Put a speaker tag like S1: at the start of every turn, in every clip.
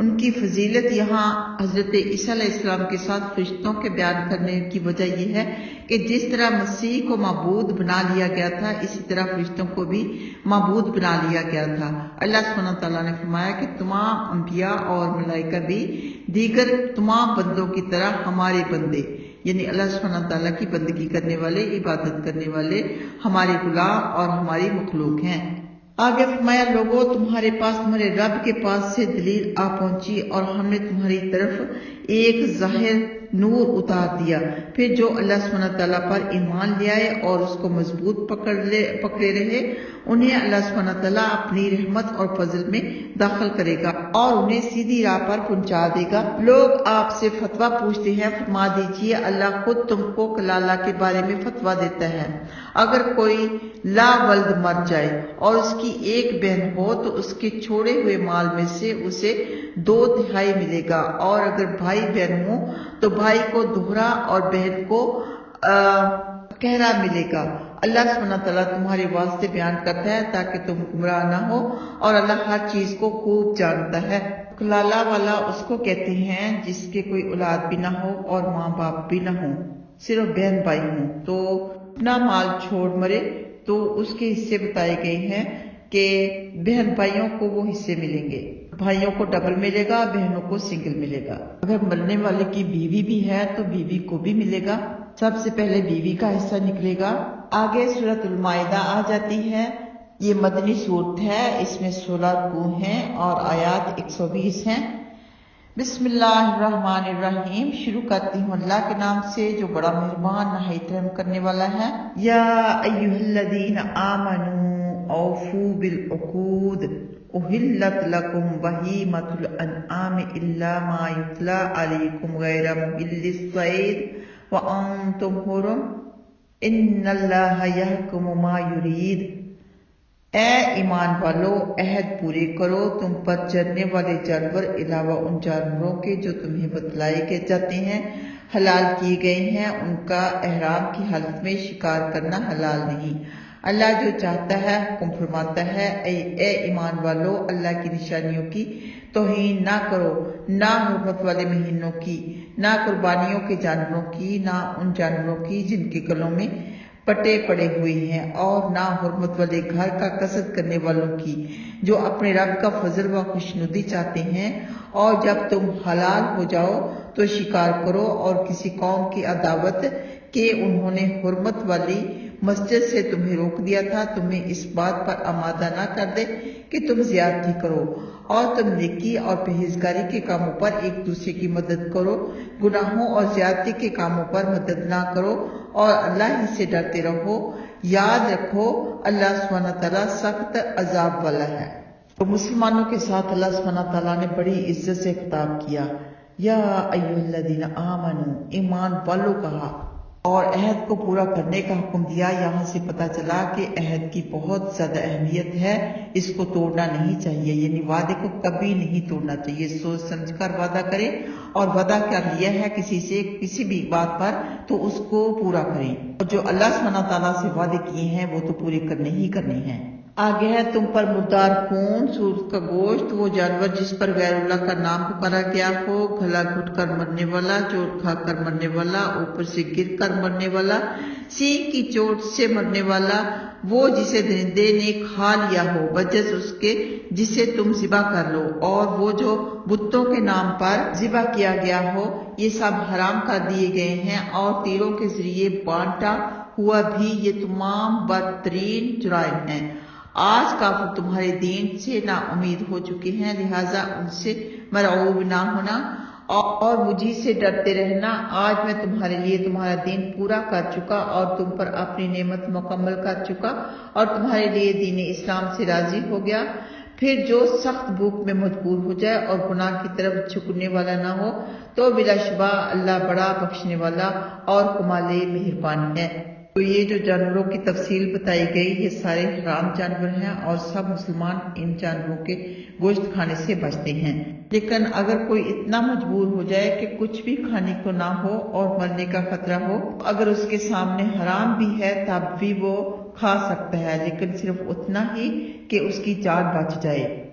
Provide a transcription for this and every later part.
S1: ان کی فضیلت یہاں حضرت عیسیٰ علیہ السلام کے ساتھ فرشتوں کے بیان کرنے کی وجہ یہ ہے کہ جس طرح مسیح کو معبود بنا لیا گیا تھا، اسی طرح فرشتوں کو بھی معبود بنا لیا گیا تھا۔ اللہ سبحانہ تعالیٰ نے فرمایا کہ تمام انبیاء اور ملائکہ بھی دیگر تمام بندوں کی طرح ہمارے بندے، یعنی اللہ سبحانہ تعالیٰ کی بندگی کرنے والے، عبادت کرنے والے ہمارے غلام اور ہماری مخلوق ہیں۔ آگے فرمایا، لوگوں تمہارے پاس تمہارے رب کے پاس سے دلیل آ پہنچی اور ہم نے تمہاری طرف ایک ظاہر نور اتار دیا، پھر جو اللہ سبحانہ تعالیٰ پر ایمان لے آئے اور اس کو مضبوط پکڑے رہے، انہیں اللہ سبحانہ تعالیٰ اپنی رحمت اور فضل میں داخل کرے گا اور انہیں سیدھی راہ پر پہنچا دے گا۔ لوگ آپ سے فتویٰ پوچھتے ہیں، فرما دیجیے اللہ خود تم کو کلالہ کے بارے میں فتویٰ دیتا ہے۔ اگر کوئی لا ولد مر جائے اور اس کی ایک بہن ہو تو اس کے چھوڑے ہوئے مال میں سے اسے 2/3 ملے گا، اور اگر بھائی بہن ہو تو بھائی کو دوہرا اور بہن کو قہرا ملے گا۔ اللہ سبحانہ تعالیٰ تمہارے واسطے بیان کرتا ہے تاکہ تم گمراہ نہ ہو، اور اللہ ہر چیز کو خوب جانتا ہے۔ کلالہ والا اس کو کہتے ہیں جس کے کوئی اولاد بھی نہ ہو اور ماں باپ بھی نہ ہو، صرف بہن بھائی ہوں تو اپنا مال چھوڑ مرے تو اس کے حصے بتائے گئے ہیں کہ بہن بھائیوں کو وہ حصے ملیں گے، بھائیوں کو ڈبل ملے گا، بہنوں کو سنگل ملے گا۔ اگر مرنے والے کی بیوی بھی ہے تو بیوی کو بھی ملے گا، سب سے پہلے بیوی کا حصہ نکلے گا۔ آگے سورۃ المائدہ آ جاتی ہے، یہ مدنی سورت ہے، اس میں 16 رکوع ہیں اور آیات 120 ہیں۔ بسم اللہ الرحمن الرحیم، شروع کرتی ہوں اللہ کے نام سے جو بڑا مہربان نہایت رحم کرنے والا ہے۔ یا ایھا الذین آمنوا اوفوا بالعقود احلت لکم بہیمۃ الانعام الا ما یتلی علیکم غیر محل الصید وانتم حرم ان اللہ یحکم ما یرید۔ اے ایمان والو، عہد پورے کرو، تم پر چرنے والے جانور علاوہ ان جانوروں کے جو تمہیں بتلائے جاتے ہیں حلال کیے گئے ہیں، ان کا احرام کی حالت میں شکار کرنا حلال نہیں۔ اللہ جو چاہتا ہے حکم فرماتا ہے، اے ایمان والو، اللہ کی نشانیوں کی توہین نہ کرو، نہ حرمت والے مہینوں کی، نہ قربانیوں کے جانوروں کی، نہ ان جانوروں کی جن کے گلوں میں پٹے پڑے ہوئے ہیں، اور نہ حرمت والے گھر کا قصد کرنے والوں کی جو اپنے رب کا فضل و خوشنودی چاہتے ہیں۔ اور جب تم حلال ہو جاؤ تو شکار کرو، اور کسی قوم کی عداوت کہ انہوں نے حرمت والی مسجد سے تمہیں روک دیا تھا، تمہیں اس بات پر آمادہ نہ کر دے کہ تم زیادتی کرو، اور تم نیکی اور پرہیزگاری کے کاموں پر ایک دوسرے کی مدد کرو، گناہوں اور زیادتی کے کاموں پر مدد نہ کرو، اور اللہ ہی سے ڈرتے رہو۔ یاد رکھو اللہ سبحانہ تعالیٰ سخت عذاب والا ہے۔ تو مسلمانوں کے ساتھ اللہ سبحانہ تعالیٰ نے بڑی عزت سے خطاب کیا، یا ایھا الذین آمنوا، ایمان والو کہا، اور عہد کو پورا کرنے کا حکم دیا۔ یہاں سے پتہ چلا کہ عہد کی بہت زیادہ اہمیت ہے، اس کو توڑنا نہیں چاہیے، یعنی وعدے کو کبھی نہیں توڑنا چاہیے، سوچ سمجھ کر وعدہ کریں، اور وعدہ کر لیا ہے کسی سے کسی بھی بات پر تو اس کو پورا کریں، اور جو اللہ سبحانہ تعالیٰ سے وعدے کیے ہیں وہ تو پورے کرنے ہی کرنے ہیں۔ آگے ہے، تم پر مردار خون، سور کا گوشت، وہ جانور جس پر غیر اللہ کا نام پکارا گیا ہو، گلا گھٹ کر مرنے والا، چوٹ کھا کر مرنے والا، اوپر سے گر کر مرنے والا، سینگ کی چوٹ سے مرنے والا، وہ جسے درندے نے کھا لیا ہو بجز اس کے جسے تم ذبح کر لو، اور وہ جو بتوں کے نام پر ذبح کیا گیا ہو، یہ سب حرام کر دیے گئے ہیں، اور تیروں کے ذریعے بانٹا ہوا بھی، یہ تمام بدترین جرائم ہیں۔ آج کافر تمہارے دین سے نا امید ہو چکے ہیں، لہٰذا ان سے مرعوب نہ ہونا اور مجھے سے ڈرتے رہنا۔ آج میں تمہارے لیے تمہارا دین پورا کر چکا اور تم پر اپنی نعمت مکمل کر چکا، اور تمہارے لیے دین اسلام سے راضی ہو گیا۔ پھر جو سخت بھوک میں مجبور ہو جائے اور گناہ کی طرف جھکنے والا نہ ہو تو بلا شبہ اللہ بڑا بخشنے والا اور کمال مہربان ہے۔ تو یہ جو جانوروں کی تفصیل بتائی گئی، یہ سارے حرام جانور ہیں اور سب مسلمان ان جانوروں کے گوشت کھانے سے بچتے ہیں، لیکن اگر کوئی اتنا مجبور ہو جائے کہ کچھ بھی کھانے کو نہ ہو اور مرنے کا خطرہ ہو، اگر اس کے سامنے حرام بھی ہے تب بھی وہ کھا سکتا ہے، لیکن صرف اتنا ہی کہ اس کی جان بچ جائے۔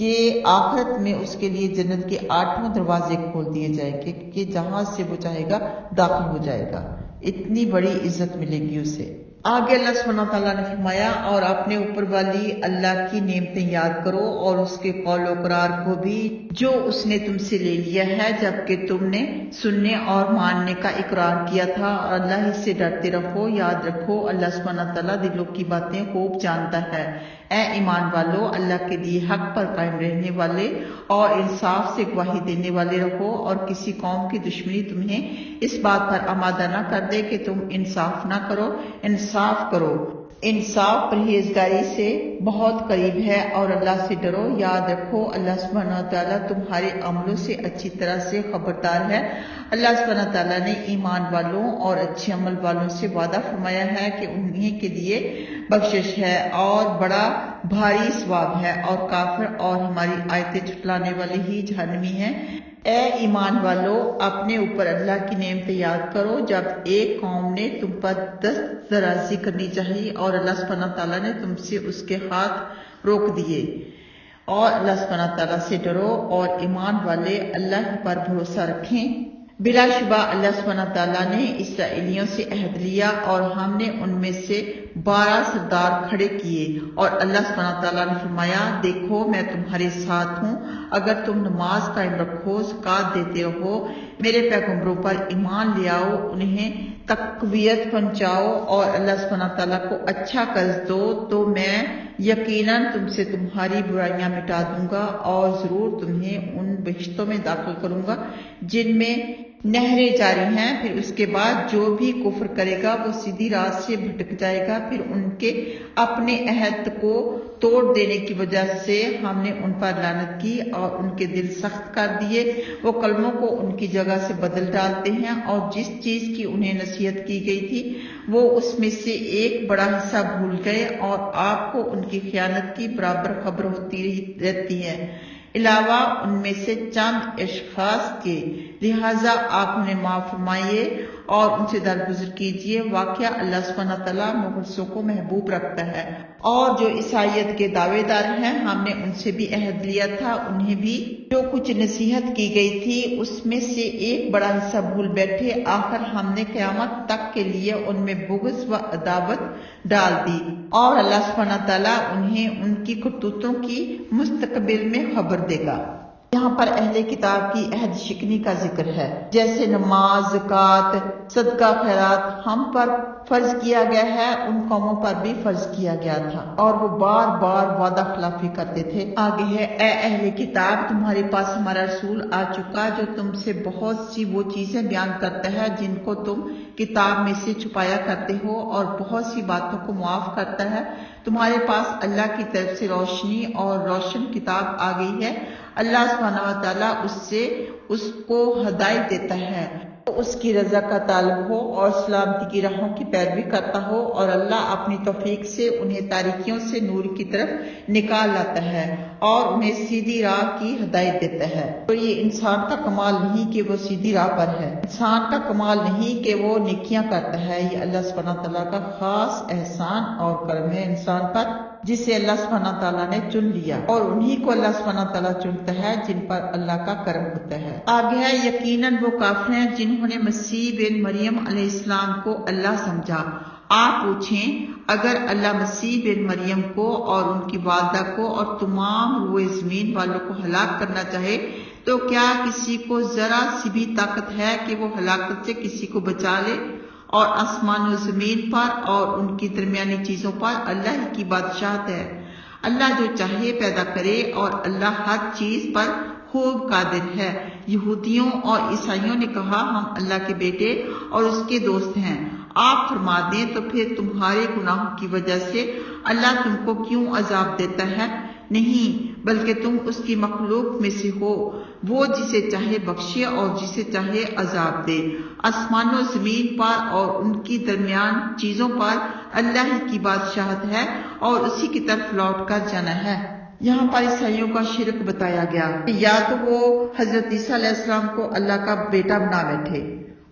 S1: کہ آخرت میں اس کے لیے جنت کے 8 دروازے کھول دیے جائیں گے کہ جہاں سے وہ چاہے گا داخل ہو جائے گا. اتنی بڑی عزت ملے گی اسے. آگے اللہ سبحانہ تعالیٰ نے فرمایا اور اپنے اوپر والی اللہ کی نعمتیں یاد کرو اور اس کے قول و قرار کو بھی جو اس نے تم سے لے لیا ہے جبکہ تم نے سننے اور ماننے کا اقرار کیا تھا، اور اللہ ہی سے ڈرتے رہو. یاد رکھو اللہ سبحانہ تعالیٰ دلوں کی باتیں خوب جانتا ہے. اے ایمان والو، اللہ کے لیے حق پر قائم رہنے والے اور انصاف سے گواہی دینے والے رہو، اور کسی قوم کی دشمنی تمہیں اس بات پر آمادہ نہ کر دے کہ تم انصاف نہ کرو. انصاف کرو. انصاف پرہیزگاری سے بہت قریب ہے، اور اللہ سے ڈرو. یاد رکھو اللہ سبحانہ تعالیٰ تمہارے عملوں سے اچھی طرح سے خبردار ہے. اللہ سبحانہ تعالیٰ نے ایمان والوں اور اچھے عمل والوں سے وعدہ فرمایا ہے کہ انہیں کے لیے بخشش ہے اور بڑا بھاری ثواب ہے، اور کافر اور ہماری آیتیں جھٹلانے والے ہی جہنمی ہیں. اے ایمان والو، اپنے اوپر اللہ کی نعمتیں یاد کرو جب ایک قوم نے تم پر دست درازی کرنی چاہی اور اللہ سبحانہ تعالیٰ نے تم سے اس کے ہاتھ روک دیے. اور اللہ سبحانہ تعالیٰ سے ڈرو اور ایمان والے اللہ پر بھروسہ رکھیں. بلا شبہ اللہ سبحانہ تعالیٰ نے اسرائیلیوں سے عہد لیا اور ہم نے ان میں سے 12 سردار کھڑے کیے، اور اللہ سبحانہ تعالیٰ نے فرمایا دیکھو میں تمہارے ساتھ ہوں اگر تم نماز قائم رکھو، زکوٰۃ دیتے رہو، میرے پیغمبروں پر ایمان لے آؤ، انہیں تقویت پہنچاؤ اور اللہ سبحانہ تعالیٰ کو اچھا قرض دو، تو میں یقیناً تم سے تمہاری برائیاں مٹا دوں گا اور ضرور تمہیں ان بہشتوں میں داخل کروں گا جن میں نہریں جاری ہیں. پھر اس کے بعد جو بھی کفر کرے گا وہ سیدھی راہ سے بھٹک جائے گا. پھر ان کے اپنے عہد کو توڑ دینے کی وجہ سے ہم نے ان پر لعنت کی اور ان کے دل سخت کر دیے. وہ کلموں کو ان کی جگہ سے بدل ڈالتے ہیں، اور جس چیز کی انہیں نصیحت کی گئی تھی وہ اس میں سے ایک بڑا حصہ بھول گئے، اور آپ کو ان کی خیانت کی برابر خبر ہوتی رہتی ہے علاوہ ان میں سے چند اشخاص کے. لہٰذا آپ انہیں معاف فرمائیے اور ان سے درگزر کیجیے. واقعہ اللہ سبحانہ تعالیٰ مخلصوں کو محبوب رکھتا ہے. اور جو عیسائیت کے دعوے دار ہیں ہم نے ان سے بھی عہد لیا تھا، انہیں بھی جو کچھ نصیحت کی گئی تھی اس میں سے ایک بڑا حصہ بھول بیٹھے. آخر ہم نے قیامت تک کے لیے ان میں بغض و عداوت ڈال دی، اور اللہ سبحانہ تعالیٰ انہیں ان کی کرتوتوں کی مستقبل میں خبر دے گا. یہاں پر اہل کتاب کی عہد شکنی کا ذکر ہے، جیسے نماز، زکوٰۃ، صدقہ، خیرات ہم پر فرض کیا گیا ہے ان قوموں پر بھی فرض کیا گیا تھا، اور وہ بار بار وعدہ خلافی کرتے تھے. آگے ہے اے اہل کتاب، تمہارے پاس ہمارا رسول آ چکا جو تم سے بہت سی وہ چیزیں بیان کرتا ہے جن کو تم کتاب میں سے چھپایا کرتے ہو، اور بہت سی باتوں کو معاف کرتا ہے. تمہارے پاس اللہ کی طرف سے روشنی اور روشن کتاب آ گئی ہے. اللہ سبحانہ و تعالیٰ اس کو ہدایت دیتا ہے تو اس کی رضا کا طالب ہو اور سلامتی کی راہوں کی پیروی کرتا ہو، اور اللہ اپنی توفیق سے انہیں تاریکیوں سے نور کی طرف نکال لاتا ہے اور انہیں سیدھی راہ کی ہدایت دیتا ہے. تو یہ انسان کا کمال نہیں کہ وہ سیدھی راہ پر ہے، انسان کا کمال نہیں کہ وہ نیکیاں کرتا ہے. یہ اللہ سبحانہ تعالیٰ کا خاص احسان اور کرم ہے انسان پر، جسے اللہ سبحانہ تعالیٰ نے چن لیا، اور انہی کو اللہ سبحانہ تعالیٰ چنتا ہے جن پر اللہ کا کرم ہوتا ہے. آگے ہے یقیناً وہ کافر ہیں جنہوں نے مسیح بن مریم علیہ السلام کو اللہ سمجھا. آپ پوچھیں اگر اللہ مسیح بن مریم کو اور ان کی والدہ کو اور تمام روئے زمین والوں کو ہلاک کرنا چاہے تو کیا کسی کو ذرا سی بھی طاقت ہے کہ وہ ہلاکت سے کسی کو بچا لے؟ اور آسمان و زمین پر اور ان کی درمیانی چیزوں پر اللہ ہی کی بادشاہت ہے. اللہ جو چاہے پیدا کرے، اور اللہ ہر چیز پر خوب قادر ہے. یہودیوں اور عیسائیوں نے کہا ہم اللہ کے بیٹے اور اس کے دوست ہیں. آپ فرما دیں تو پھر تمہارے گناہوں کی وجہ سے اللہ تم کو کیوں عذاب دیتا ہے؟ نہیں، بلکہ تم اس کی مخلوق میں سے ہو. وہ جسے چاہے بخشے اور جسے چاہے عذاب دے. آسمان و زمین پر اور ان کی درمیان چیزوں پر اللہ ہی کی بادشاہت ہے اور اسی کی طرف لوٹ کر جانا ہے. یہاں پر عیسائیوں کا شرک بتایا گیا. یا تو وہ حضرت عیسیٰ علیہ السلام کو اللہ کا بیٹا بنا بیٹھے،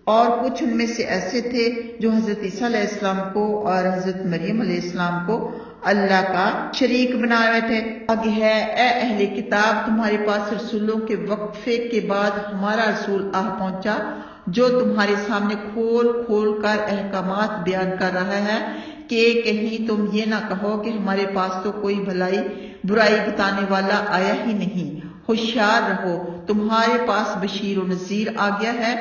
S1: اور کچھ ان میں سے ایسے تھے جو حضرت عیسیٰ علیہ السلام کو اور حضرت مریم علیہ السلام کو اللہ کا شریک بنائے ہوئے تھے۔ آگے ہے، اے اہل کتاب، تمہارے پاس رسولوں کے وقفے کے بعد ہمارا رسول آ پہنچا جو تمہارے سامنے کھول کھول کر احکامات بیان کر رہا ہے کہ کہیں تم یہ نہ کہو کہ ہمارے پاس تو کوئی برائی بتانے والا آیا ہی نہیں۔ ہوشیار رہو، تمہارے پاس بشیر و نذیر آ گیا ہے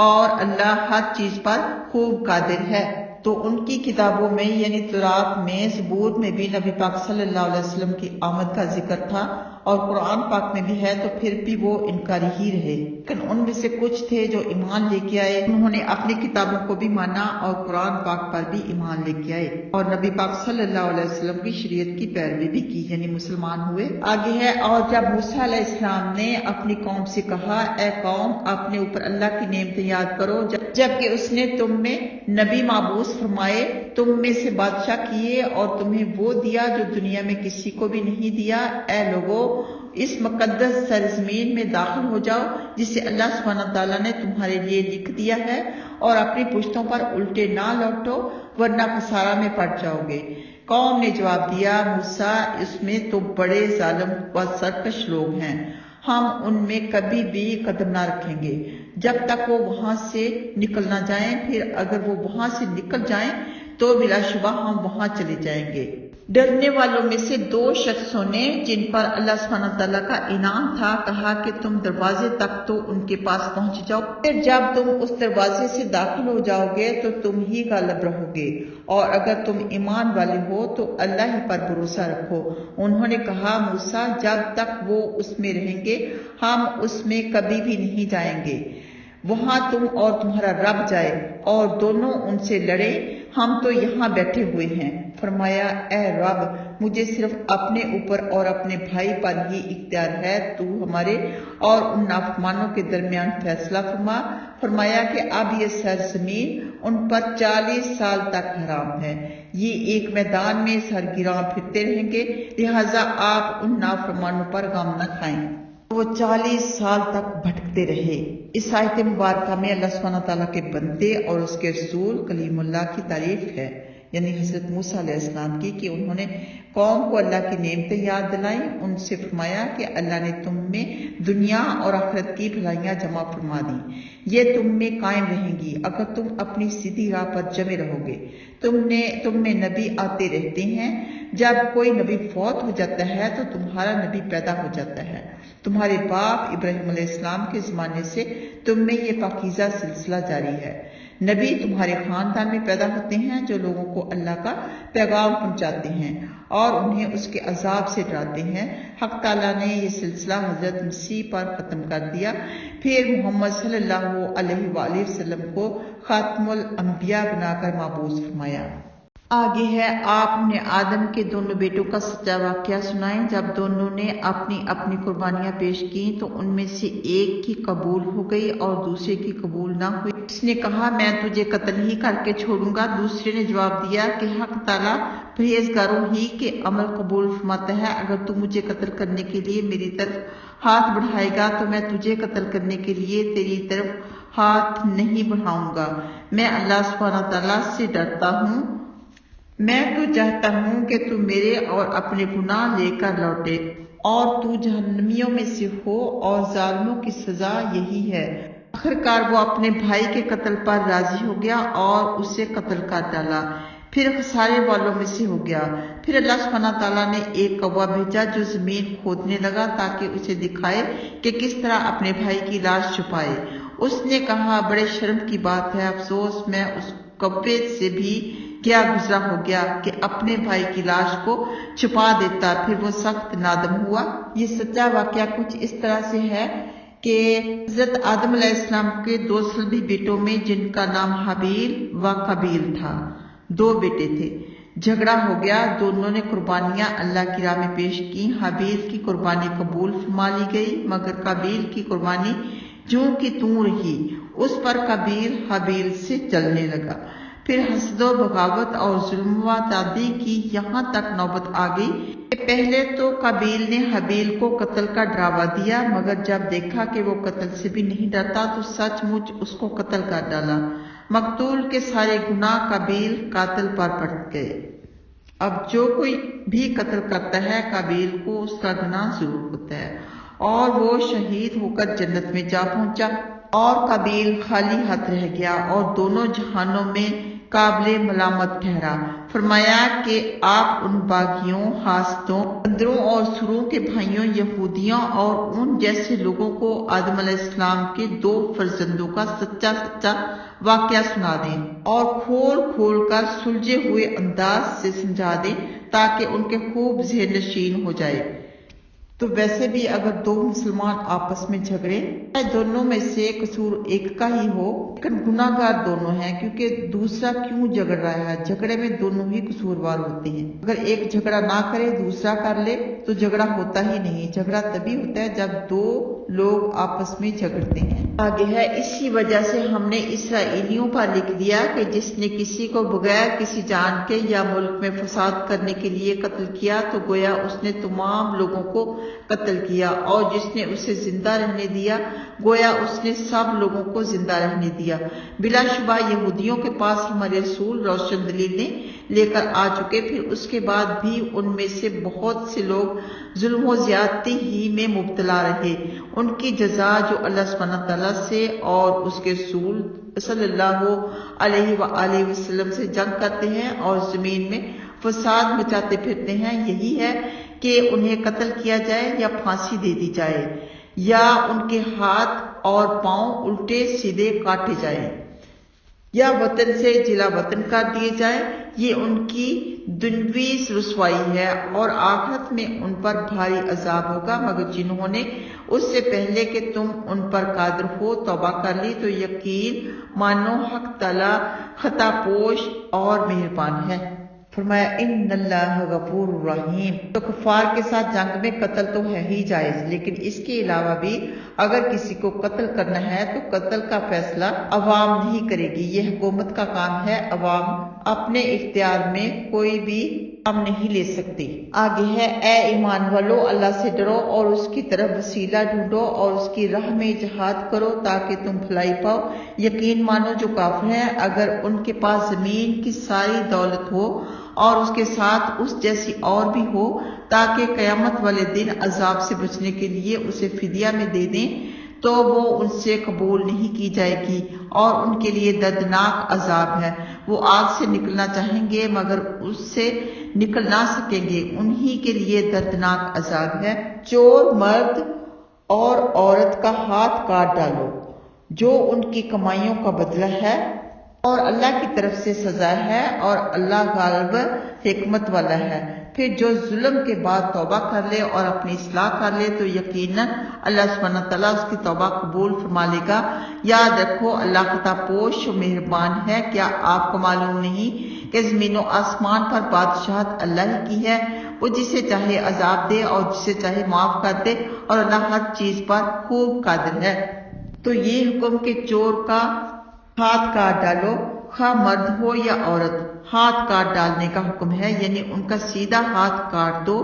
S1: اور اللہ ہر چیز پر خوب قادر ہے۔ تو ان کی کتابوں میں یعنی تورات میں، زبور میں بھی نبی پاک صلی اللہ علیہ وسلم کی آمد کا ذکر تھا اور قرآن پاک میں بھی ہے، تو پھر بھی وہ انکاری ہی رہے۔ لیکن ان میں سے کچھ تھے جو ایمان لے کے آئے، انہوں نے اپنی کتابوں کو بھی مانا اور قرآن پاک پر بھی ایمان لے کے آئے اور نبی پاک صلی اللہ علیہ وسلم کی شریعت کی پیروی بھی کی، یعنی مسلمان ہوئے۔ آگے ہے، اور جب موسیٰ علیہ السلام نے اپنی قوم سے کہا، اے قوم، اپنے اوپر اللہ کی نعمتیں یاد کرو جبکہ اس نے تم میں نبی مبعوث فرمائے، تم میں سے بادشاہ کیے اور تمہیں وہ دیا جو دنیا میں کسی کو بھی نہیں دیا۔ اے لوگو، اس مقدس سرزمین میں داخل ہو جاؤ جسے اللہ سبحانہ تعالیٰ نے تمہارے لیے لکھ دیا ہے، اور اپنی پشتوں پر الٹے نہ لوٹو ورنہ خسارہ میں پڑ جاؤ گے۔ قوم نے جواب دیا، موسیٰ، اس میں تو بڑے ظالم و سرکش لوگ ہیں، ہم ان میں کبھی بھی قدم نہ رکھیں گے جب تک وہ وہاں سے نکل نہ جائیں، پھر اگر وہ وہاں سے نکل جائیں تو بلا شبہ ہم وہاں چلے جائیں گے۔ ڈرنے والوں میں سے 2 شخصوں نے، جن پر اللہ سبحانہ تعالیٰ کا انعام تھا، کہا کہ تم دروازے تک تو ان کے پاس پہنچ جاؤ، پھر جب تم اس دروازے سے داخل ہو جاؤ گے تو تم ہی غالب رہو گے، اور اگر تم ایمان والے ہو تو اللہ ہی پر بھروسہ رکھو۔ انہوں نے کہا، موسیٰ، جب تک وہ اس میں رہیں گے ہم اس میں کبھی بھی نہیں جائیں گے، وہاں تم اور تمہارا رب جائے۔ اور دونوں ان سے لڑے، ہم تو یہاں بیٹھے ہوئے ہیں۔ فرمایا، اے رب، مجھے صرف اپنے اوپر اور اپنے بھائی پر ہی اختیار ہے، تو ہمارے اور ان نافرمانوں کے درمیان فیصلہ فرما۔ فرمایا کہ اب یہ سرزمین ان پر 40 سال تک حرام ہے، یہ ایک میدان میں سرگراں پھرتے رہیں گے، لہٰذا آپ ان نافرمانوں پر غم نہ کھائیں۔ وہ 40 سال تک بھٹکتے رہے۔ اس آیت مبارکہ میں اللہ سبحانہ تعالیٰ کے بندے اور اس کے رسول کلیم اللہ کی تعریف ہے، یعنی حضرت موسیٰ علیہ السلام کی، کہ انہوں نے قوم کو اللہ کی نعمتیں یاد دلائیں، ان سے فرمایا کہ اللہ نے تم میں دنیا اور آخرت کی بھلائیاں جمع فرما دی، یہ تم میں قائم رہیں گی اگر تم اپنی سیدھی راہ پر جمے رہو گے۔ تم میں نبی آتے رہتے ہیں، جب کوئی نبی فوت ہو جاتا ہے تو تمہارا نبی پیدا ہو جاتا ہے۔ تمہارے باپ ابراہیم علیہ السلام کے زمانے سے تم میں یہ پاکیزہ سلسلہ جاری ہے۔ نبی تمہارے خاندان میں پیدا ہوتے ہیں جو لوگوں کو اللہ کا پیغام پہنچاتے ہیں اور انہیں اس کے عذاب سے ڈراتے ہیں۔ حق تعالیٰ نے یہ سلسلہ حضرت مسیح پر ختم کر دیا، پھر محمد صلی اللہ علیہ وآلہ وسلم کو خاتم الانبیاء بنا کر مبعوث فرمایا۔ آگے ہے، آپ انہیں آدم کے دونوں بیٹوں کا سچا واقعہ سنائیں۔ جب دونوں نے اپنی اپنی قربانیاں پیش کی تو ان میں سے ایک کی قبول ہو گئی اور دوسرے کی قبول نہ ہوئی۔ اس نے کہا، میں تجھے قتل ہی کر کے چھوڑوں گا۔ دوسرے نے جواب دیا کہ حق تعالیٰ پرہیزگاروں ہی کے عمل قبول فرماتا ہے، اگر تو مجھے قتل کرنے کے لیے میری طرف ہاتھ بڑھائے گا تو میں تجھے قتل کرنے کے لیے تیری طرف ہاتھ نہیں بڑھاؤں گا۔ میں اللہ سبحانہ تعالیٰ سے ڈرتا ہوں، میں تو چاہتا ہوں کہ تو میرے اور اپنے گناہ لے کر لوٹے اور تو جہنمیوں میں سے ہو، اور ظالموں کی سزا یہی ہے۔ آخرکار وہ اپنے بھائی کے قتل پر راضی ہو گیا اور اسے قتل کر ڈالا، پھر خسارے والوں میں سے ہو گیا۔ پھر اللہ سبحانہ تعالیٰ نے ایک کوہ بھیجا جو زمین کھودنے لگا تاکہ اسے دکھائے کہ کس طرح اپنے بھائی کی لاش چھپائے۔ اس نے کہا، بڑے شرم کی بات ہے، افسوس، میں اس کوے سے بھی کیا گزرا ہو گیا کہ اپنے بھائی کی لاش کو چھپا دیتا۔ پھر وہ سخت نادم ہوا۔ یہ سچا واقعہ کچھ اس طرح سے ہے کہ حضرت آدم علیہ السلام کے 2 صلبی بیٹوں میں، جن کا نام حابیل و قابیل تھا، 2 بیٹے تھے، جھگڑا ہو گیا۔ دونوں نے قربانیاں اللہ کی راہ میں پیش کی۔ حابیل کی قربانی قبول فرما لی گئی، مگر قابیل کی قربانی جوں کی توں رہی، اس پر قابیل حابیل سے جلنے لگا۔ پھر حسد و بغاوت اور ظلم و تعدی کی یہاں تک نوبت آ گئی کہ پہلے تو قابیل نے حابیل کو قتل کا ڈراوا دیا، مگر جب دیکھا کہ وہ قتل سے بھی نہیں ڈرتا تو سچ مچ اس کو قتل کر ڈالا۔ مقتول کے سارے گناہ قابیل قاتل پر پڑ گئے۔ اب جو کوئی بھی قتل کرتا ہے قابیل کو اس کا گناہ ضرور ہوتا ہے، اور وہ شہید ہو کر جنت میں جا پہنچا، اور قابیل خالی ہاتھ رہ گیا اور دونوں جہانوں میں قابل ملامت ٹھہرا۔ فرمایا کہ آپ ان باغیوں، حاسدوں، بندروں اور سوروں کے بھائیوں یہودیوں اور ان جیسے لوگوں کو آدم علیہ السلام کے 2 فرزندوں کا سچا واقعہ سنا دیں اور کھول کھول کر سلجھے ہوئے انداز سے سمجھا دیں تاکہ ان کے خوب ذہن نشین ہو جائے۔ تو ویسے بھی اگر 2 مسلمان آپس میں جھگڑے، دونوں میں سے قصور ایک کا ہی ہو، لیکن گناہ گار دونوں ہیں، کیونکہ دوسرا کیوں جھگڑ رہا ہے؟ جھگڑے میں دونوں ہی قصوروار ہوتے ہیں۔ اگر ایک جھگڑا نہ کرے دوسرا کر لے تو جھگڑا ہوتا ہی نہیں۔ جھگڑا تبھی ہوتا ہے جب 2 لوگ آپس میں جھگڑتے ہیں۔ آگے ہے، اسی وجہ سے ہم نے اسرائیلیوں پر لکھ دیا کہ جس نے کسی کو بغیر کسی جان کے یا ملک میں فساد کرنے کے لیے قتل کیا تو گویا اس نے تمام لوگوں کو قتل کیا، اور جس نے اسے زندہ رہنے دیا گویا اس نے سب لوگوں کو زندہ رہنے دیا۔ بلا شبہ یہودیوں کے پاس ہمارے رسول روشن دلیلیں لے کر آ چکے، پھر اس کے بعد بھی ان میں سے بہت سے لوگ ظلم و زیادتی ہی میں مبتلا رہے۔ ان کی جزا جو اللہ سبحانہ تعالیٰ سے اور اس کے رسول صلی اللہ علیہ وآلہ وسلم سے جنگ کرتے ہیں اور زمین میں فساد مچاتے پھرتے ہیں، یہی ہے کہ انہیں قتل کیا جائے یا پھانسی دے دی جائے، یا ان کے ہاتھ اور پاؤں الٹے سیدھے کاٹے جائیں، یا وطن سے جلا وطن کر دیے جائیں۔ یہ ان کی دنیوی رسوائی ہے، اور آخرت میں ان پر بھاری عذاب ہوگا، مگر جنہوں نے اس سے پہلے کہ تم ان پر قادر ہو توبہ کر لی تو یقین مانو حق تعالی خطا پوش اور مہربان ہے۔ فرمایا ان اللہ غفور رحیم۔ تو کفار کے ساتھ جنگ میں قتل تو ہے ہی جائز، لیکن اس کے علاوہ بھی اگر کسی کو قتل کرنا ہے تو قتل کا فیصلہ عوام نہیں کرے گی، یہ حکومت کا کام ہے۔ عوام اپنے اختیار میں کوئی بھی کام نہیں لے سکتی۔ آگے ہے، اے ایمان والو اللہ سے ڈرو اور اس کی طرف وسیلہ ڈھونڈو اور اس کی راہ میں جہاد کرو تاکہ تم بھلائی پاؤ۔ یقین مانو جو کافر ہیں اگر ان کے پاس زمین کی ساری دولت ہو اور اس کے ساتھ اس جیسی اور بھی ہو تاکہ قیامت والے دن عذاب سے بچنے کے لیے اسے فدیہ میں دے دیں تو وہ ان سے قبول نہیں کی جائے گی، اور ان کے لیے دردناک عذاب ہے۔ وہ آگ سے نکلنا چاہیں گے مگر اس سے نکل نہ سکیں گے، انہی کے لیے دردناک عذاب ہے۔ چور مرد اور عورت کا ہاتھ کاٹ ڈالو، جو ان کی کمائیوں کا بدلہ ہے، اور اللہ کی طرف سے سزا ہے، اور اللہ غالب حکمت والا ہے۔ پھر جو ظلم کے بعد توبہ کر لے اور اپنی اصلاح کر لے تو یقیناً اللہ سبحانہ تعالیٰ اس کی توبہ قبول فرما لے گا۔ یاد رکھو اللہ خطا پوش و مہربان ہے۔ کیا آپ کو معلوم نہیں کہ زمین و آسمان پر بادشاہت اللہ ہی کی ہے؟ وہ جسے چاہے عذاب دے اور جسے چاہے معاف کر دے، اور اللہ ہر چیز پر خوب قادر ہے۔ تو یہ حکم کہ چور کا ہاتھ کاٹ ڈالو، خواہ مرد ہو یا عورت، ہاتھ کاٹ ڈالنے کا حکم ہے، یعنی ان کا سیدھا ہاتھ کاٹ دو۔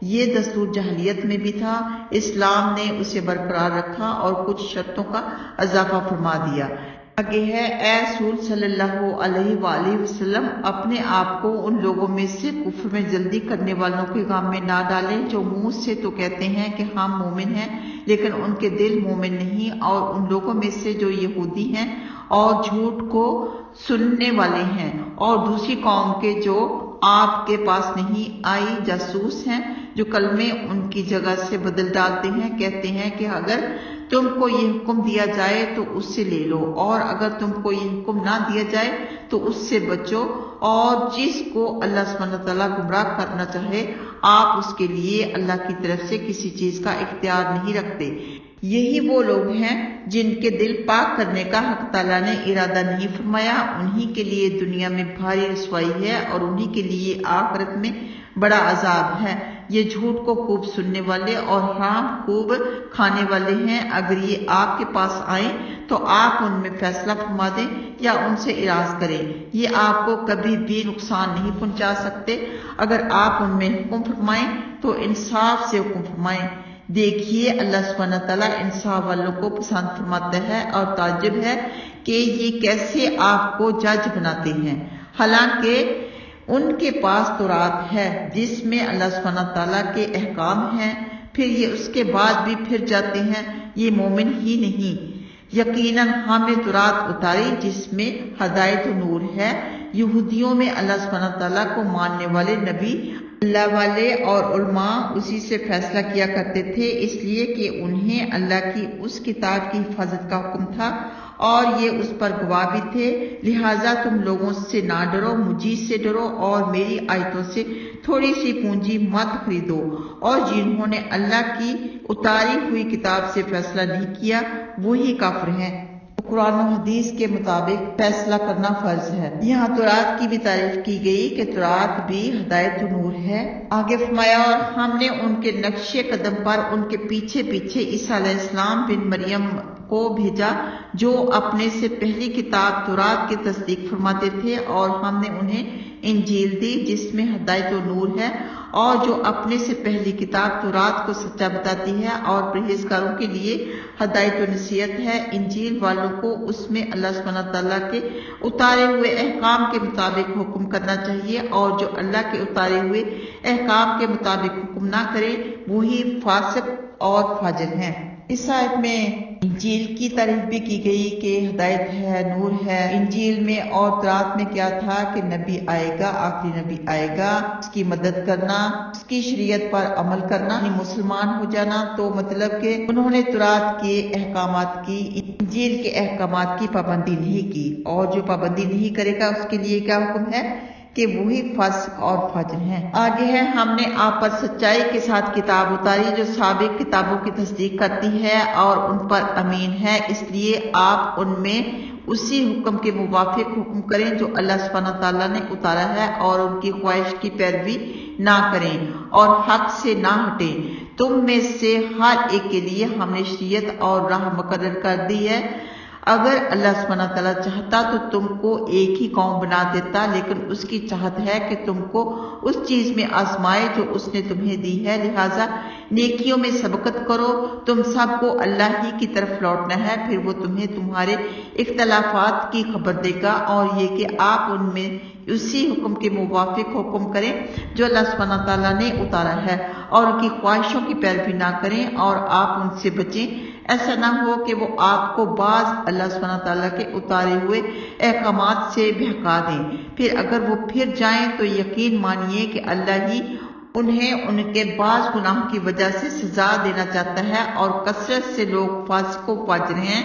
S1: یہ دستور جاہلیت میں بھی تھا، اسلام نے اسے برقرار رکھا اور کچھ شرطوں کا اضافہ فرما دیا۔ آگے ہے، اے رسول صلی اللہ علیہ وآلہ وسلم اپنے آپ کو ان لوگوں میں سے کفر میں جلدی کرنے والوں کے غم میں نہ ڈالیں جو منہ سے تو کہتے ہیں کہ ہم مومن ہیں لیکن ان کے دل مومن نہیں، اور ان لوگوں میں سے جو یہودی ہیں اور جھوٹ کو سننے والے ہیں، اور دوسری قوم کے جو آپ کے پاس نہیں آئی جاسوس ہیں، جو کلمے ان کی جگہ سے بدل ڈالتے ہیں، کہتے ہیں کہ اگر تم کو یہ حکم دیا جائے تو اس سے لے لو، اور اگر تم کو یہ حکم نہ دیا جائے تو اس سے بچو، اور جس کو اللہ سبحانہ تعالیٰ گمراہ کرنا چاہے آپ اس کے لیے اللہ کی طرف سے کسی چیز کا اختیار نہیں رکھتے۔ یہی وہ لوگ ہیں جن کے دل پاک کرنے کا حق تعالیٰ نے ارادہ نہیں فرمایا، انہی کے لیے دنیا میں بھاری رسوائی ہے اور انہی کے لیے آخرت میں بڑا عذاب ہے۔ یہ جھوٹ کو خوب سننے والے اور حرام خوب کھانے والے ہیں۔ اگر یہ آپ کے پاس آئیں تو آپ ان میں فیصلہ فرما دیں یا ان سے اعراض کریں، یہ آپ کو کبھی بھی نقصان نہیں پہنچا سکتے۔ اگر آپ ان میں حکم فرمائیں تو انصاف سے حکم فرمائیں۔ دیکھیے اللہ سبحانہ تعالیٰ انصاف والوں کو پسند فرماتا ہے، اور تعجب ہے کہ یہ کیسے آپ کو جج بناتے ہیں، حالانکہ ان کے پاس تورات ہے جس میں اللہ سبحانہ تعالیٰ کے احکام ہیں، پھر یہ اس کے بعد بھی پھر جاتے ہیں، یہ مومن ہی نہیں۔ یقیناً ہم نے تورات اتاری جس میں ہدایت و نور ہے۔ یہودیوں میں اللہ سبحانہ تعالیٰ کو ماننے والے نبی، اللہ والے اور علماء اسی سے فیصلہ کیا کرتے تھے، اس لیے کہ انہیں اللہ کی اس کتاب کی حفاظت کا حکم تھا اور یہ اس پر گواہ بھی تھے۔ لہٰذا تم لوگوں سے نہ ڈرو، مجھ سے ڈرو اور میری آیتوں سے تھوڑی سی پونجی مت خریدو، اور جنہوں نے اللہ کی اتاری ہوئی کتاب سے فیصلہ نہیں کیا وہی کافر ہیں۔ قرآن و حدیث کے مطابق فیصلہ کرنا فرض ہے۔ یہاں تورات کی بھی تعریف کی گئی کہ تورات بھی ہدایت و نور ہے۔ آگے فرمایا، اور ہم نے ان کے نقش قدم پر ان کے پیچھے پیچھے عیسیٰ علیہ السلام بن مریم کو بھیجا جو اپنے سے پہلی کتاب تورات کی تصدیق فرماتے تھے، اور ہم نے انہیں انجیل دی جس میں ہدایت و نور ہے، اور جو اپنے سے پہلی کتاب تورات کو سچا بتاتی ہے اور پرہیزگاروں کے لیے ہدایت و نصیحت ہے۔ انجیل والوں کو اس میں اللہ سبحانہ تعالیٰ کے اتارے ہوئے احکام کے مطابق حکم کرنا چاہیے، اور جو اللہ کے اتارے ہوئے احکام کے مطابق حکم نہ کرے وہی فاسق اور فاجر ہیں۔ اس آیت میں انجیل کی تعریف بھی کی گئی کہ ہدایت ہے، نور ہے۔ انجیل میں اور تورات میں کیا تھا کہ نبی آئے گا، آخری نبی آئے گا، اس کی مدد کرنا، اس کی شریعت پر عمل کرنا، یعنی مسلمان ہو جانا۔ تو مطلب کہ انہوں نے تورات کے احکامات کی، انجیل کے احکامات کی پابندی نہیں کی، اور جو پابندی نہیں کرے گا اس کے لیے کیا حکم ہے کہ وہی فاسق اور فاجر ہیں۔ آگے ہے، ہم نے آپ پر سچائی کے ساتھ کتاب اتاری جو سابق کتابوں کی تصدیق کرتی ہے اور ان پر امین ہے، اس لیے آپ ان میں اسی حکم کے موافق حکم کریں جو اللہ سبحانہ تعالیٰ نے اتارا ہے، اور ان کی خواہش کی پیروی نہ کریں اور حق سے نہ ہٹیں۔ تم میں سے ہر ایک کے لیے ہم نے شریعت اور راہ مقرر کر دی ہے۔ اگر اللہ سبحانہ تعالیٰ چاہتا تو تم کو ایک ہی قوم بنا دیتا، لیکن اس کی چاہت ہے کہ تم کو اس چیز میں آزمائے جو اس نے تمہیں دی ہے، لہٰذا نیکیوں میں سبقت کرو۔ تم سب کو اللہ ہی کی طرف لوٹنا ہے، پھر وہ تمہیں تمہارے اختلافات کی خبر دے گا، اور یہ کہ آپ ان میں اسی حکم کے موافق حکم کریں جو اللہ سبحانہ تعالیٰ نے اتارا ہے، اور ان کی خواہشوں کی پیروی نہ کریں، اور آپ ان سے بچیں۔ ایسا نہ ہو کہ وہ آپ کو بعض اللہ سبحانہ تعالیٰ کے اتارے ہوئے احکامات سے بہکا دیں، پھر اگر وہ پھر جائیں تو یقین مانیے کہ اللہ ہی انہیں ان کے بعض گناہوں کی وجہ سے سزا دینا چاہتا ہے، اور کثرت سے لوگ فاسق و فاجر ہیں۔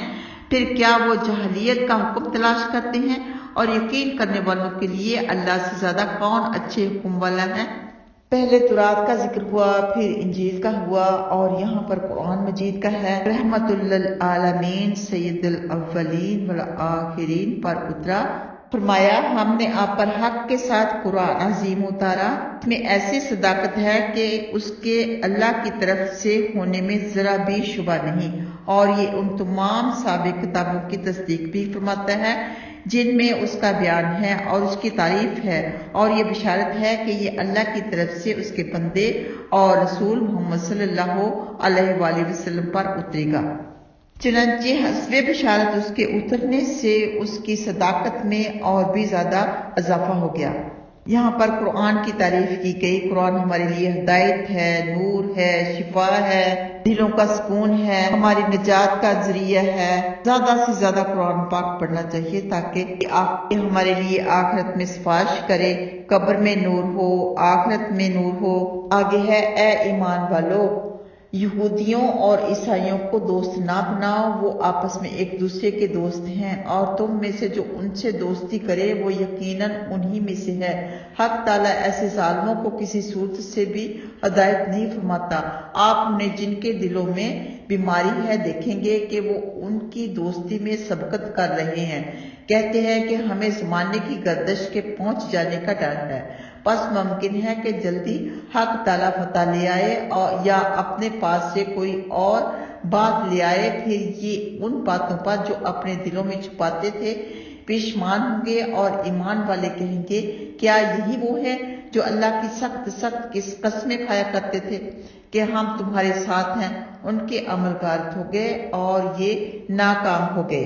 S1: پھر کیا وہ جاہلیت کا حکم تلاش کرتے ہیں، اور یقین کرنے والوں کے لیے اللہ سے زیادہ کون اچھے حکم والا ہے۔ پہلے تورات کا ذکر ہوا، پھر انجیل کا ہوا، اور یہاں پر قرآن مجید کا ہے۔ رحمت للعالمین سید الاولین والآخرین پر اترا۔ فرمایا، ہم نے آپ پر حق کے ساتھ قرآن عظیم اتارا، اس میں ایسی صداقت ہے کہ اس کے اللہ کی طرف سے ہونے میں ذرا بھی شبہ نہیں، اور یہ ان تمام سابق کتابوں کی تصدیق بھی فرماتا ہے جن میں اس کا بیان ہے اور اس کی تعریف ہے، اور یہ بشارت ہے کہ یہ اللہ کی طرف سے اس کے بندے اور رسول محمد صلی اللہ علیہ وآلہ وسلم پر اترے گا۔ چنانچہ حسب بشارت اس کے اترنے سے اس کی صداقت میں اور بھی زیادہ اضافہ ہو گیا۔ یہاں پر قرآن کی تعریف کی گئی۔ قرآن ہمارے لیے ہدایت ہے، نور ہے، شفا ہے، دلوں کا سکون ہے، ہماری نجات کا ذریعہ ہے۔ زیادہ سے زیادہ قرآن پاک پڑھنا چاہیے تاکہ آپ ہمارے لیے آخرت میں سفارش کرے، قبر میں نور ہو، آخرت میں نور ہو۔ آگے ہے، اے ایمان والو، یہودیوں اور عیسائیوں کو دوست نہ بناؤ، وہ آپس میں ایک دوسرے کے دوست ہیں، اور تم میں سے جو ان سے دوستی کرے وہ یقیناً انہی میں سے ہے۔ حق تعالیٰ ایسے ظالموں کو کسی صورت سے بھی ہدایت نہیں فرماتا۔ آپ انہیں جن کے دلوں میں بیماری ہے دیکھیں گے کہ وہ ان کی دوستی میں سبقت کر رہے ہیں، کہتے ہیں کہ ہمیں زمانے کی گردش کے پہنچ جانے کا ڈر ہے، پس ممکن ہے کہ جلدی حق تعالیٰ فتح لے آئے یا اپنے پاس سے کوئی اور بات لے آئے، پھر یہ ان باتوں پر جو اپنے دلوں میں چھپاتے تھے پیشمان ہوں گے، اور ایمان والے کہیں گے کیا یہی وہ ہے جو اللہ کی سخت سخت قسمیں کھایا کرتے تھے کہ ہم تمہارے ساتھ ہیں۔ ان کے عمل غارت ہو گئے اور یہ ناکام ہو گئے۔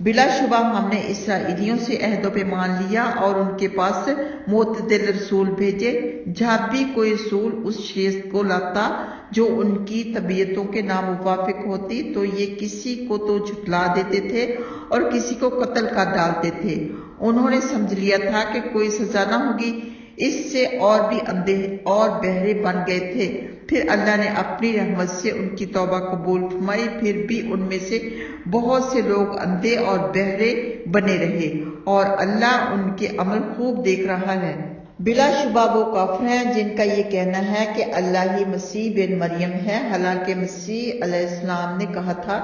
S1: بلا شبہ ہم نے اسرائیلیوں سے عہد و پیمان لیا اور ان کے پاس معتدل رسول بھیجے۔ جب بھی کوئی رسول اس چیز کو لاتا جو ان کی طبیعتوں کے ناموافق ہوتی تو یہ کسی کو تو جھٹلا دیتے تھے اور کسی کو قتل کر ڈالتے تھے۔ انہوں نے سمجھ لیا تھا کہ کوئی سزا نہ ہوگی، اس سے اور بھی اندھے اور بہرے بن گئے تھے۔ پھر اللہ نے اپنی رحمت سے ان کی توبہ قبول فرمائی، پھر بھی ان میں سے بہت سے لوگ اندھے اور بہرے بنے رہے، اور اللہ ان کے عمل خوب دیکھ رہا ہے۔ بلا شبہ وہ کافر ہیں جن کا یہ کہنا ہے کہ اللہ ہی مسیح بن مریم ہے، حالانکہ مسیح علیہ السلام نے کہا تھا،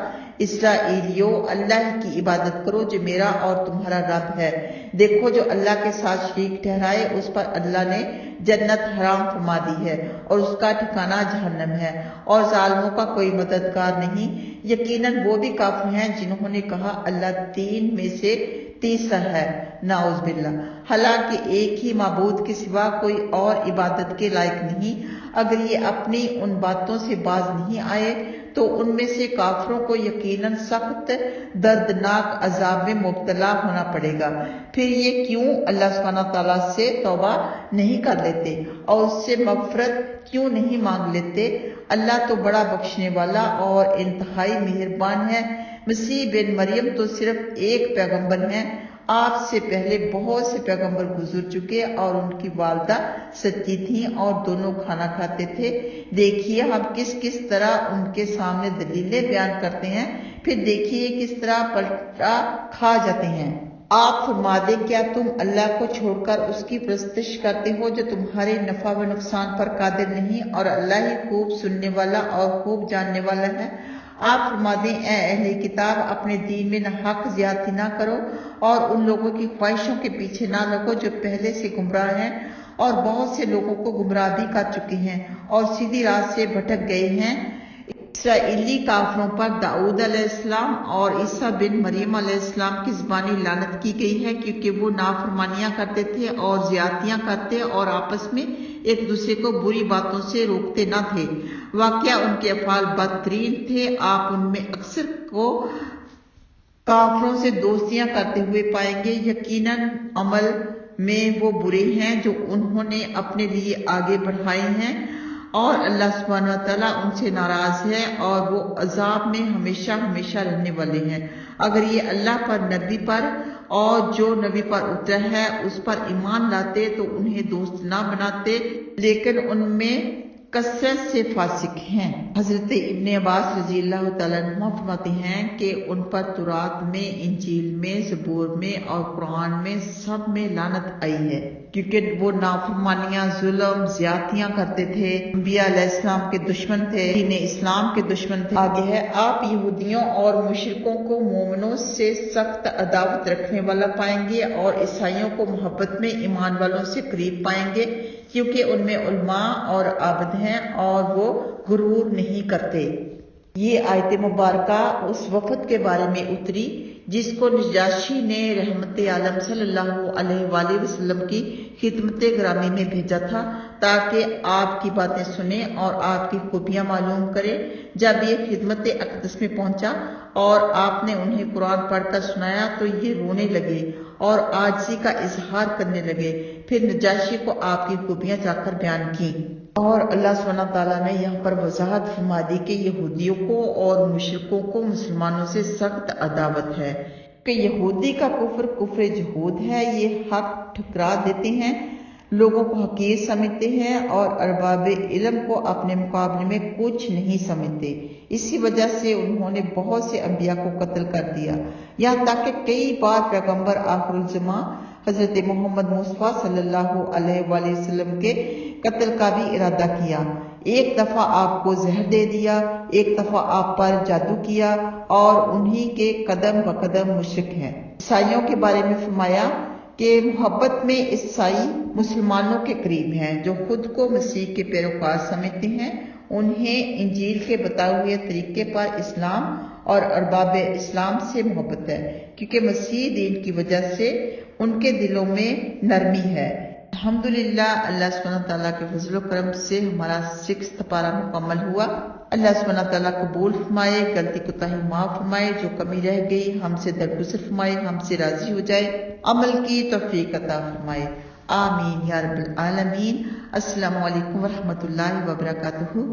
S1: اسرائیلیوں، اللہ کی عبادت کرو جو میرا اور تمہارا رب ہے۔ دیکھو، جو اللہ کے ساتھ شریک ٹھہرائے اس پر اللہ نے جنت حرام فرما دی ہے اور اس کا ٹھکانہ جہنم ہے، اور ظالموں کا کوئی مددگار نہیں۔ یقیناً وہ بھی کافر ہیں جنہوں نے کہا اللہ تین میں سے تیسرا ہے، نعوذ باللہ، حالانکہ ایک ہی معبود کے سوا کوئی اور عبادت کے لائق نہیں۔ اگر یہ اپنی ان باتوں سے باز نہیں آئے تو ان میں سے کافروں کو یقیناً سخت دردناک عذاب میں مبتلا ہونا پڑے گا۔ پھر یہ کیوں اللہ سبحانہ تعالیٰ سے توبہ نہیں کر لیتے اور اس سے مغفرت کیوں نہیں مانگ لیتے؟ اللہ تو بڑا بخشنے والا اور انتہائی مہربان ہے۔ مسیح بن مریم تو صرف ایک پیغمبر ہیں، آپ سے پہلے بہت سے پیغمبر گزر چکے اور ان کی والدہ سچی تھیں اور دونوں کھانا کھاتے تھے۔ دیکھیے ہم کس طرح ان کے سامنے دلیلیں بیان کرتے ہیں، پھر دیکھیے کس طرح پلٹا کھا جاتے ہیں۔ آپ فرما دیں، کیا تم اللہ کو چھوڑ کر اس کی پرستش کرتے ہو جو تمہارے نفع و نقصان پر قادر نہیں، اور اللہ ہی خوب سننے والا اور خوب جاننے والا ہے۔ آپ فرما دیں، اے اہل کتاب، اپنے دین میں نہ حق زیادتی نہ کرو اور ان لوگوں کی خواہشوں کے پیچھے نہ لگو جو پہلے سے گمراہ ہیں اور بہت سے لوگوں کو گمراہ بھی کر چکے ہیں اور سیدھی راہ سے بھٹک گئے ہیں۔ اسرائیلی کافروں پر داؤد علیہ السلام اور عیسیٰ بن مریم علیہ السلام کی زبانی لعنت کی گئی ہے، کیونکہ وہ نافرمانیاں کرتے تھے اور زیادتیاں کرتے اور آپس میں ایک دوسرے کو بری باتوں سے روکتے نہ تھے۔ واقعہ ان کے افعال بدترین تھے۔ آپ ان میں اکثر کو کافروں سے دوستیاں کرتے ہوئے پائیں گے۔ یقیناً عمل میں وہ برے ہیں جو انہوں نے اپنے لیے آگے بڑھائے ہیں، اور اللہ سبحانہ وتعالیٰ ان سے ناراض ہے اور وہ عذاب میں ہمیشہ ہمیشہ رہنے والے ہیں۔ اگر یہ اللہ پر، نبی پر اور جو نبی پر اترا ہے اس پر ایمان لاتے تو انہیں دوست نہ بناتے، لیکن ان میں کثرت سے فاسق ہیں۔ حضرت ابن عباس رضی اللہ تعالیٰ عنہ فرماتے ہیں کہ ان پر تورات میں، انجیل میں، زبور میں اور قرآن میں سب میں لعنت آئی ہے، کیونکہ وہ نافرمانیاں، ظلم، زیادتیاں کرتے تھے، انبیاء علیہ السلام کے دشمن تھے، دین اسلام کے دشمن تھے۔ آگے ہے، آپ یہودیوں اور مشرکوں کو مومنوں سے سخت عداوت رکھنے والا پائیں گے اور عیسائیوں کو محبت میں ایمان والوں سے قریب پائیں گے، کیونکہ ان میں علماء اور عابد ہیں اور وہ غرور نہیں کرتے۔ یہ آیت مبارکہ اس وفد کے بارے میں اتری جس کو نجاشی نے رحمت عالم صلی اللہ علیہ وآلہ وسلم کی خدمت گرامی میں بھیجا تھا تاکہ آپ کی باتیں سنیں اور آپ کی خوبیاں معلوم کرے۔ جب یہ خدمت اقدس میں پہنچا اور آپ نے انہیں قرآن پڑھ کر سنایا تو یہ رونے لگے اور عاجزی کا اظہار کرنے لگے۔ پھر نجاشی کو آپ کی خوبیاں جا کر بیان کی، اور اللہ سبحانہ تعالیٰ نے یہاں پر وضاحت فرما دی کہ یہودیوں کو اور مشرکوں کو مسلمانوں سے سخت عداوت ہے، کہ یہودی کا کفر کفر جہود ہے، یہ حق ٹھکرا دیتے ہیں، لوگوں کو حقیر سمجھتے ہیں اور ارباب علم کو اپنے مقابلے میں کچھ نہیں سمجھتے۔ اسی وجہ سے انہوں نے بہت سے انبیاء کو قتل کر دیا، یہاں تک کہ کئی بار پیغمبر آخر الزماں حضرت محمد مصطفیٰ صلی اللہ علیہ وآلہ وسلم کے قتل کا بھی ارادہ کیا۔ ایک دفعہ آپ کو زہر دے دیا، ایک دفعہ آپ پر جادو کیا، اور انہی کے قدم بقدم مشرک ہیں۔ عیسائیوں کے بارے میں فرمایا کہ محبت میں عیسائی مسلمانوں کے قریب ہیں جو خود کو مسیح کے پیروکار سمجھتے ہیں۔ انہیں انجیل کے بتائے ہوئے طریقے پر اسلام اور ارباب اسلام سے محبت ہے، کیونکہ مسیح دین کی وجہ سے ان کے دلوں میں نرمی ہے۔ الحمدللہ اللہ سبحانہ تعالیٰ کے فضل و کرم سے ہمارا 6 پارہ مکمل ہوا۔ اللہ سبحانہ تعالیٰ قبول فرمائے، غلطی کوتاہی معاف فرمائے، جو کمی رہ گئی ہم سے درگزر فرمائے، ہم سے راضی ہو جائے، عمل کی توفیق عطا فرمائے، آمین یا رب العالمین۔ السلام علیکم ورحمۃ اللہ وبرکاتہ۔